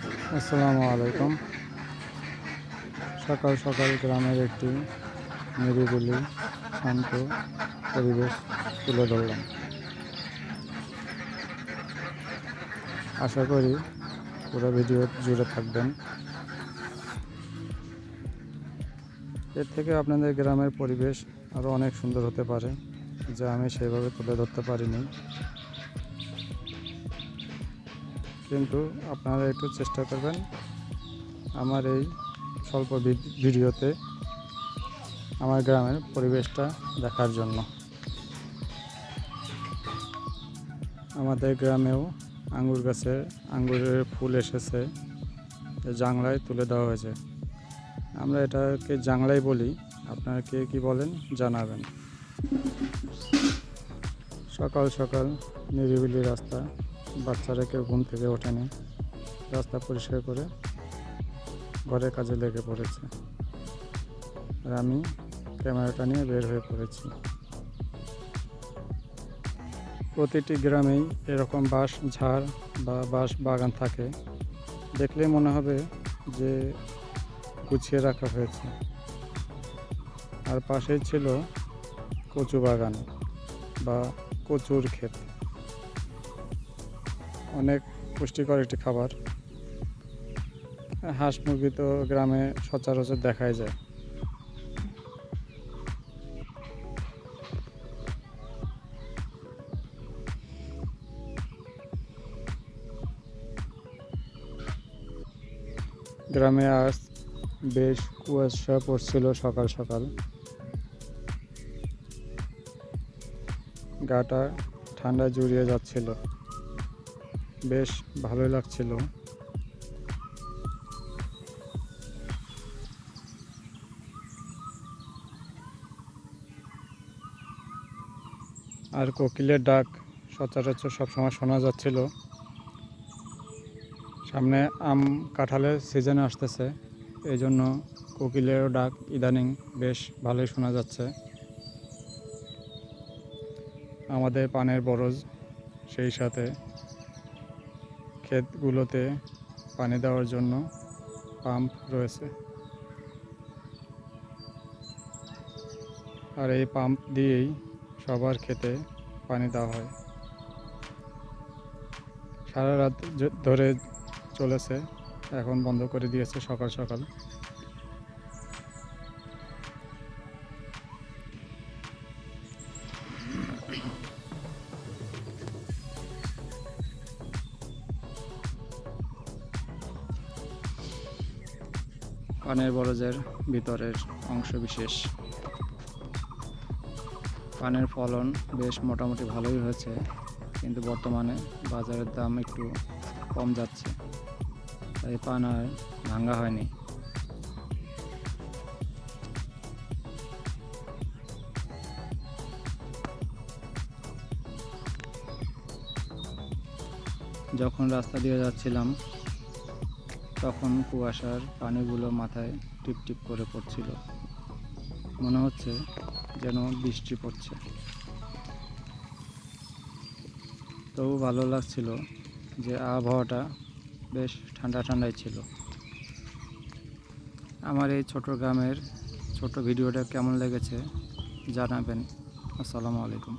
আসসালামু আলাইকুম। সকাল সকাল গ্রামের একটি নিরিবিলি শান্ত পরিবেশ তুলে ধরলাম। আশা করি পুরো ভিডিও জুড়ে থাকবেন। এর থেকে আপনাদের গ্রামের পরিবেশ আরও অনেক সুন্দর হতে পারে, যা আমি সেইভাবে তুলে ধরতে পারিনি। কিন্তু আপনারা একটু চেষ্টা করবেন আমার এই স্বল্প ভিডিওতে আমার গ্রামের পরিবেশটা দেখার জন্য। আমাদের গ্রামেও আঙ্গুর গাছে আঙ্গুরের ফুল এসেছে, জাংলায় তুলে দেওয়া হয়েছে। আমরা এটাকে জাংলাই বলি, আপনারা কে কী বলেন জানাবেন। সকাল সকাল নিরিবিলি রাস্তা, বাচ্চারা কেউ ঘুম থেকে ওঠেনি, রাস্তা পরিষ্কার করে ঘরের কাজে লেগে পড়েছে, আর আমি ক্যামেরাটা নিয়ে বের হয়ে পড়েছি। প্রতিটি গ্রামেই এরকম বাঁশ ঝাড় বা বাঁশ বাগান থাকে, দেখলেই মনে হবে যে গুছিয়ে রাখা হয়েছে। আর পাশেই ছিল কচু বাগান বা কচুর ক্ষেত, অনেক পুষ্টিকর একটি খাবার। হাঁস মুরগি তো গ্রামে সচরাচর দেখাই যায়। গ্রামে আজ বেশ কুয়াশা পড়ছিল সকাল সকাল, গাটা ঠান্ডা জুড়িয়ে যাচ্ছিল, বেশ ভালোই লাগছিল। আর কোকিলের ডাক সচরাচর সবসময় শোনা যাচ্ছিল। সামনে আম কাঁঠালের সিজন আসতেছে, এই জন্য কোকিলেরও ডাক ইদানিং বেশ ভালোই শোনা যাচ্ছে। আমাদের পানের বরজ, সেই সাথে ক্ষেতগুলোতে পানি দেওয়ার জন্য পাম্প রয়েছে, আর এই পাম্প দিয়েই সবার ক্ষেতে পানি দেওয়া হয়। সারা রাত ধরে চলেছে, এখন বন্ধ করে দিয়েছে সকাল সকাল। পানের বরজের ভিতরের অংশ বিশেষ। পানের ফলন বেশ মোটামুটি ভালোই হয়েছে, কিন্তু বর্তমানে বাজারের দাম একটু কম যাচ্ছে, তাই পান আর ভাঙা হয়নি। যখন রাস্তা দিয়ে যাচ্ছিলাম তখন কুয়াশার পানিগুলো মাথায় টিপ টিপ করে পড়ছিল, মনে হচ্ছে যেন বৃষ্টি পড়ছে। তবু ভালো লাগছিল যে আবহাওয়াটা বেশ ঠান্ডা ঠান্ডাই ছিল। আমার এই ছোট গ্রামের ছোট ভিডিওটা কেমন লেগেছে জানাবেন। আসসালামু আলাইকুম।